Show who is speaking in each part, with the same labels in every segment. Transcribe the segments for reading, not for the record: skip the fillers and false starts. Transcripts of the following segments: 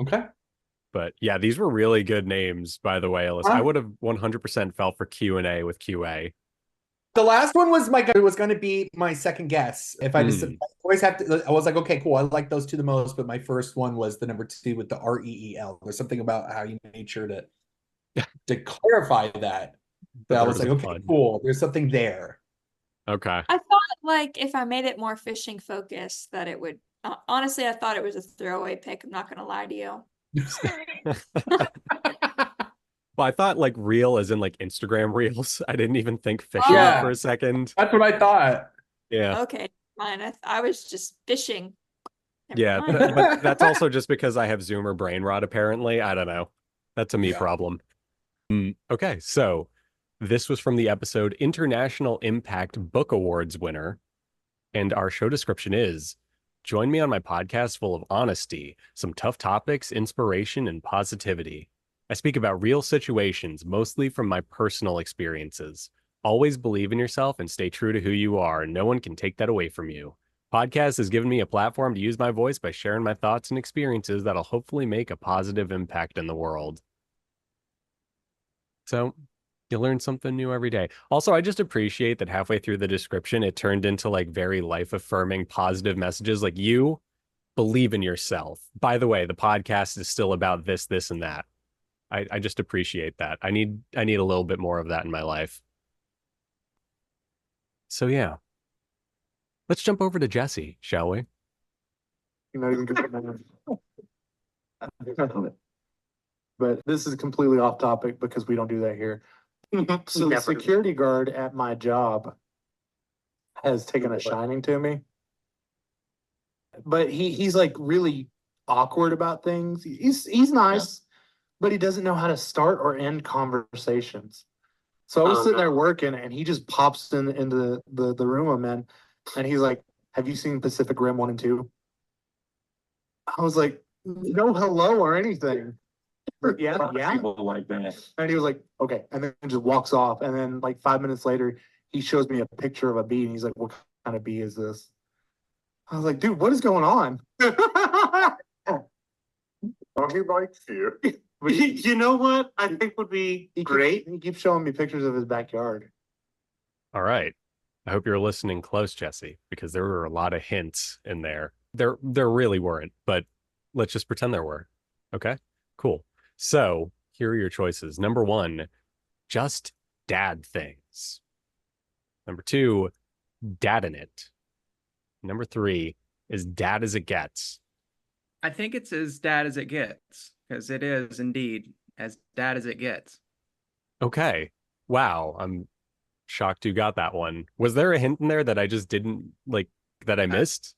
Speaker 1: Okay.
Speaker 2: But yeah, these were really good names, by the way, Ellis. I would have 100% felt for Q&A with QA.
Speaker 1: The last one was it was going to be my second guess. If I just I
Speaker 2: Mm,
Speaker 1: always have to, I was like, okay, cool. I like those two the most, but my first one was the number two with the REEL. There's something about how you made sure to clarify that.
Speaker 2: that
Speaker 1: That I
Speaker 2: there
Speaker 1: was
Speaker 2: was a
Speaker 1: like, okay,
Speaker 2: pun.
Speaker 1: cool. There's something there.
Speaker 2: Okay.
Speaker 3: I thought like if I made it more fishing focused that it would honestly I thought it was a throwaway pick. I'm not gonna lie to you.
Speaker 2: Well, I thought like real as in like Instagram reels. I didn't even think fishing for
Speaker 1: Yeah,
Speaker 3: Oh,
Speaker 2: a second.
Speaker 1: that's what I thought.
Speaker 2: Yeah.
Speaker 3: okay. Fine. I was just fishing. Never
Speaker 2: Yeah,
Speaker 3: mind.
Speaker 2: but that's also just because I have Zoomer brain rot, apparently. I don't know. That's a me
Speaker 1: Yeah.
Speaker 2: problem. Okay, so this was from the episode International Impact Book Awards winner. And our show description is join me on my podcast full of honesty, some tough topics, inspiration, and positivity. I speak about real situations, mostly from my personal experiences. Always believe in yourself and stay true to who you are. No one can take that away from you. Podcast has given me a platform to use my voice by sharing my thoughts and experiences that'll hopefully make a positive impact in the world. So you learn something new every day. Also, I just appreciate that halfway through the description, it turned into like very life affirming, positive messages like you believe in yourself. By the way, the podcast is still about this, this, and that. I just appreciate that. I need a little bit more of that in my life. So yeah, let's jump over to Jesse, shall we?
Speaker 4: You're not even good. But this is completely off topic because we don't do that here. So the security guard at my job has taken a shining to me. But he's like really awkward about things. He's nice, but he doesn't know how to start or end conversations. So I was sitting there working and he just pops into the room I'm in and he's like, have you seen Pacific Rim 1 and 2? I was like, no hello or anything. Yeah, yeah. People like that. And he was like, okay. And then just walks off. And then like 5 minutes later, he shows me a picture of a bee and he's like, what kind of bee is this? I was like, dude, what is going on? Oh, he likes you. You know what I think would be great? He keeps showing me pictures of his backyard.
Speaker 2: All right. I hope you're listening close, Jesse, because there were a lot of hints in there. There really weren't, but let's just pretend there were. Okay? Cool. So here are your choices. Number one, just dad things. Number two, dad in it. Number three is dad as it gets.
Speaker 5: I think it's as dad as it gets, because it is indeed as dad as it gets.
Speaker 2: Okay. Wow. I'm shocked you got that one. Was there a hint in there that I just didn't like that I
Speaker 5: Uh,
Speaker 2: missed?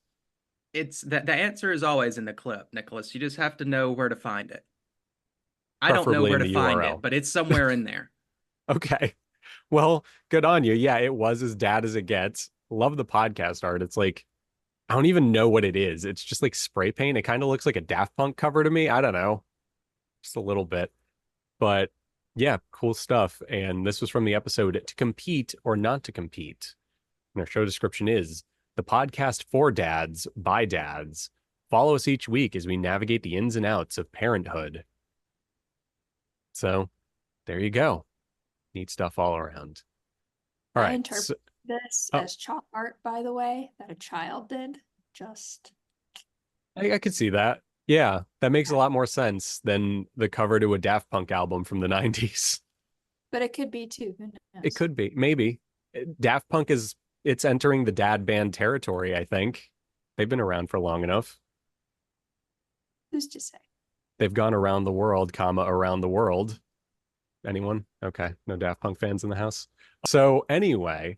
Speaker 5: it's that the answer is always in the clip, Nicholas. You just have to know where to find it. I don't know
Speaker 2: Preferably
Speaker 5: where
Speaker 2: in
Speaker 5: to
Speaker 2: the
Speaker 5: find it,
Speaker 2: URL.
Speaker 5: but it's somewhere in there.
Speaker 2: Okay. Well, good on you. Yeah, it was as dad as it gets. Love the podcast art. It's like I don't even know what it is. It's just like spray paint. It kind of looks like a Daft Punk cover to me. I don't know. Just a little bit. But yeah, cool stuff. And this was from the episode To Compete or Not to Compete. And our show description is the podcast for dads by dads. Follow us each week as we navigate the ins and outs of parenthood. So there you go. Neat stuff all around. All
Speaker 3: I
Speaker 2: right. So,
Speaker 3: interpret this
Speaker 2: oh,
Speaker 3: as chalk art, by the way, that a child did. Just
Speaker 2: I could see that. Yeah, that makes a lot more sense than the cover to a Daft Punk album from the 90s.
Speaker 3: but it could be too. Who
Speaker 2: It
Speaker 3: knows?
Speaker 2: could be, maybe. Daft Punk is it's entering the dad band territory, I think. They've been around for long enough.
Speaker 3: Who's to say?
Speaker 2: They've gone around the world, comma, around the world. Anyone? Okay, no Daft Punk fans in the house. So anyway,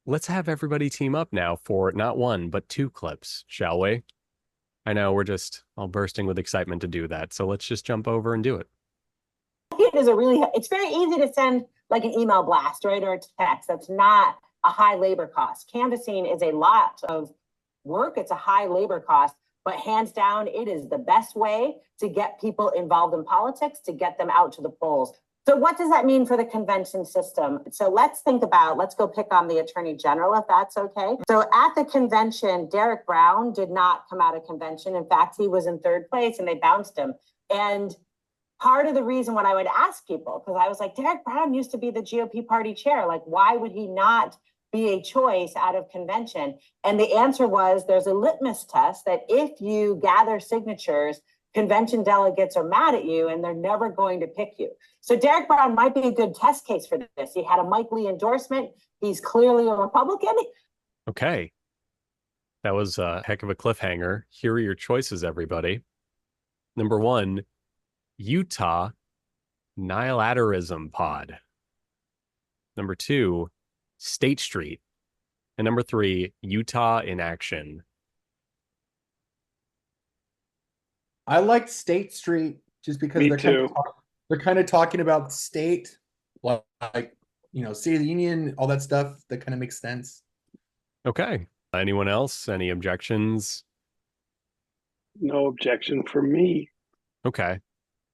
Speaker 2: let's have everybody team up now for not one, but two clips, shall we? I know we're just all bursting with excitement to do that. So let's just jump over and do it.
Speaker 6: It is it's very easy to send like an email blast, right? Or a text. That's not a high labor cost. Canvassing is a lot of work. It's a high labor cost, but hands down, it is the best way to get people involved in politics, to get them out to the polls. So what does that mean for the convention system? So let's go pick on the Attorney General, if that's okay. So at the convention, Derek Brown did not come out of convention. In fact, he was in third place and they bounced him. And part of the reason when I would ask people, because I was like, Derek Brown used to be the GOP party chair. Like, why would he not be a choice out of convention? And the answer was there's a litmus test that if you gather signatures, convention delegates are mad at you and they're never going to pick you. So Derek Brown might be a good test case for this. He had a Mike Lee endorsement. He's clearly a Republican.
Speaker 2: Okay. That was a heck of a cliffhanger. Here are your choices, everybody. Number 1, Utah Nihilaterism Pod. Number 2, State Street. And number 3, Utah in Action.
Speaker 1: I liked State Street just because
Speaker 7: Me
Speaker 1: they're
Speaker 7: too.
Speaker 1: they're kind of talking about state, like State of the Union, all that stuff. That kind of makes sense.
Speaker 2: Okay. Anyone else? Any objections?
Speaker 7: No objection for me.
Speaker 2: Okay.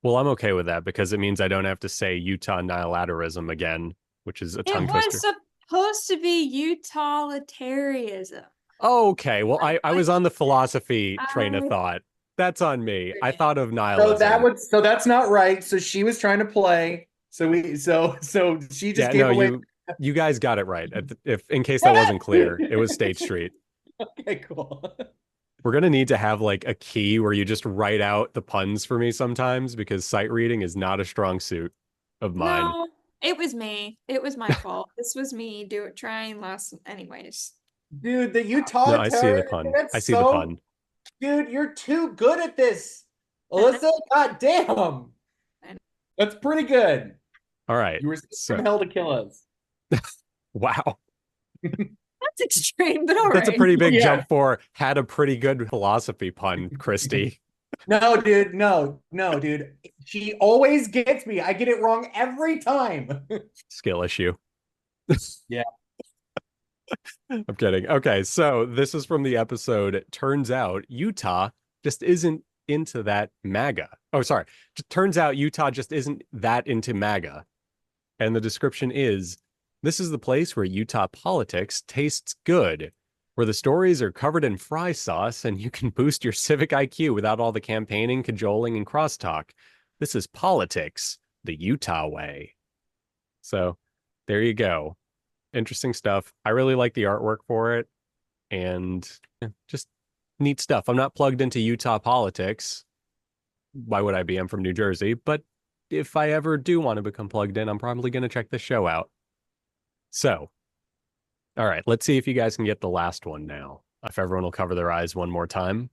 Speaker 2: Well, I'm okay with that because it means I don't have to say Utah Nihilaterism again, which is a tongue
Speaker 3: It
Speaker 2: twister.
Speaker 3: was supposed to be utilitarianism.
Speaker 2: Okay. Well, I was on the philosophy train of thought. That's on me. I thought of nihilism.
Speaker 1: So that's not right. So she was trying to play. So she just gave away.
Speaker 2: You guys got it right. If in case that wasn't clear, it was State Street.
Speaker 1: Okay, cool.
Speaker 2: We're gonna need to have like a key where you just write out the puns for me sometimes because sight reading is not a strong suit of mine.
Speaker 3: No, it was me. It was my fault. This was me trying last. Anyways,
Speaker 1: Dude, the Utah.
Speaker 2: No, I see the pun. I see the pun.
Speaker 1: Dude, you're too good at this, Alyssa. God damn, that's pretty good.
Speaker 2: All right.
Speaker 1: You were from hell to kill us.
Speaker 2: Wow.
Speaker 3: that's extreme, but all
Speaker 2: That's
Speaker 3: right.
Speaker 2: a pretty big jump for had a pretty good philosophy pun, Christy.
Speaker 1: No, dude. No, dude. She always gets me. I get it wrong every time.
Speaker 2: Skill issue.
Speaker 1: Yeah.
Speaker 2: I'm kidding. Okay, so this is from the episode. It turns out Utah just isn't into that MAGA. Oh, sorry. Turns out Utah just isn't that into MAGA. And the description is, this is the place where Utah politics tastes good, where the stories are covered in fry sauce and you can boost your civic IQ without all the campaigning, cajoling, and crosstalk. This is politics, the Utah way. So there you go. Interesting stuff. I really like the artwork for it and just neat stuff. I'm not plugged into Utah politics. Why would I be? I'm from New Jersey. But if I ever do want to become plugged in, I'm probably going to check the show out. So, all right, let's see if you guys can get the last one now. If everyone will cover their eyes one more time.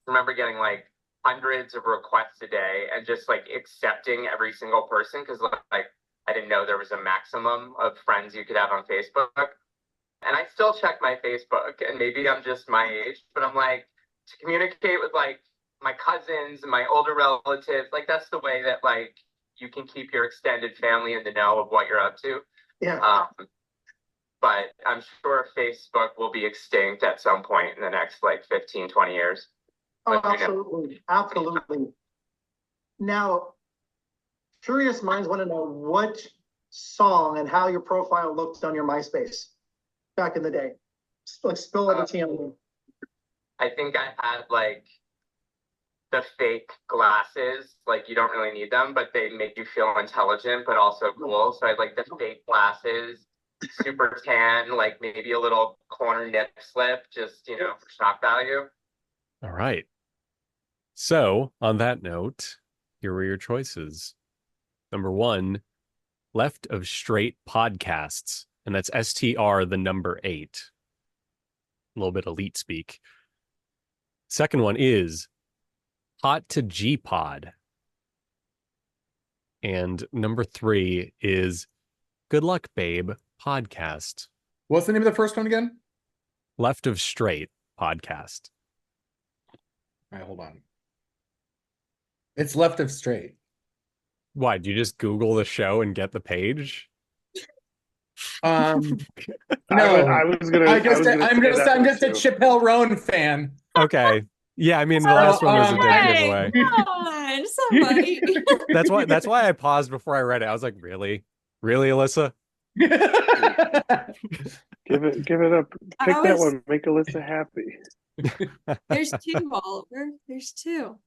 Speaker 8: I remember getting like hundreds of requests a day and just like accepting every single person because like I didn't know there was a maximum of friends you could have on Facebook. And I still check my Facebook, and maybe I'm just my age, but I'm like, to communicate with like my cousins and my older relatives, like that's the way that like you can keep your extended family in the know of what you're up to.
Speaker 4: Yeah.
Speaker 8: But I'm sure Facebook will be extinct at some point in the next like 15, 20 years.
Speaker 4: Oh,
Speaker 8: But,
Speaker 4: absolutely. Absolutely. Now, curious minds want to know what song and how your profile looked on your MySpace back in the day. Like spill everything on me.
Speaker 8: I think I had like the fake glasses, like you don't really need them, but they make you feel intelligent, but also cool. So I had like the fake glasses, super tan, like maybe a little corner nip slip, just, you know, for shock value.
Speaker 2: All right. So, on that note, here were your choices. Number 1, Left of Straight Podcasts, and that's STR the number 8. A little bit elite speak. Second one is Hot to G-Pod. And number 3 is Good Luck Babe Podcast.
Speaker 1: What's the name of the first one again?
Speaker 2: Left of Straight Podcast.
Speaker 1: All right, hold on. It's Left of Straight.
Speaker 2: Why, do you just Google the show and get the page?
Speaker 1: No,
Speaker 7: I was gonna.
Speaker 1: I'm just a Chappelle Roan fan.
Speaker 2: Okay. Yeah, I mean the last one was a dead
Speaker 3: Hey,
Speaker 2: giveaway.
Speaker 3: come on, somebody.
Speaker 2: That's why I paused before I read it. I was like, really, Alyssa?
Speaker 7: Give it up. Pick that
Speaker 3: was-
Speaker 7: one. Make Alyssa happy.
Speaker 3: There's two, Oliver. There's two.